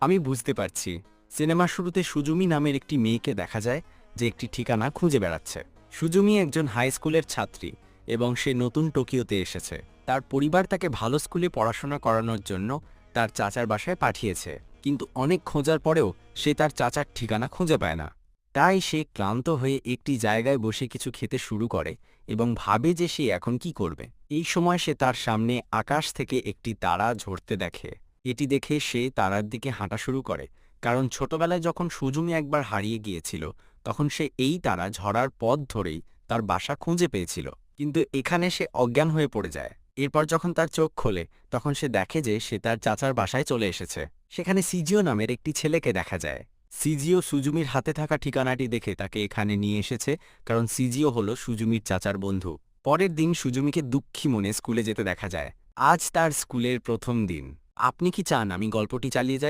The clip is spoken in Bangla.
আমি বুঝতে পারছি। সিনেমার শুরুতে সুজুমি নামের একটি মেয়েকে দেখা যায় যে একটি ঠিকানা খুঁজে বেড়াচ্ছে। সুজুমি একজন হাই স্কুলের ছাত্রী এবং সে নতুন টোকিওতে এসেছে। তার পরিবার তাকে ভালো স্কুলে পড়াশোনা করানোর জন্য তার চাচার বাসায় পাঠিয়েছে, কিন্তু অনেক খোঁজার পরেও সে তার চাচার ঠিকানা খুঁজে পায় না। তাই সে ক্লান্ত হয়ে একটি জায়গায় বসে কিছু খেতে শুরু করে এবং ভাবে যে সে এখন কি করবে। এই সময় সে তার সামনে আকাশ থেকে একটি তারা ঝরতে দেখে। এটি দেখে সে তারার দিকে হাঁটা শুরু করে, কারণ ছোটবেলায় যখন সুজুমি একবার হারিয়ে গিয়েছিল তখন সে এই তারা ঝরার পথ ধরেই তার বাসা খুঁজে পেয়েছিল। কিন্তু এখানে সে অজ্ঞান হয়ে পড়ে যায়। এরপর যখন তার চোখ খোলে তখন সে দেখে যে সে তার চাচার বাসায় চলে এসেছে। সেখানে সিজিও নামের একটি ছেলেকে দেখা যায়। সিজিও সুজুমির হাতে থাকা ঠিকানাটি দেখে তাকে এখানে নিয়ে এসেছে, কারণ সিজিও হলো সুজুমির চাচার বন্ধু। পরের দিন সুজুমিকে দুঃখী মনে স্কুলে যেতে দেখা যায়। আজ তার স্কুলের প্রথম দিন। আপনি কি চান আমি গল্পটি চালিয়ে যাই?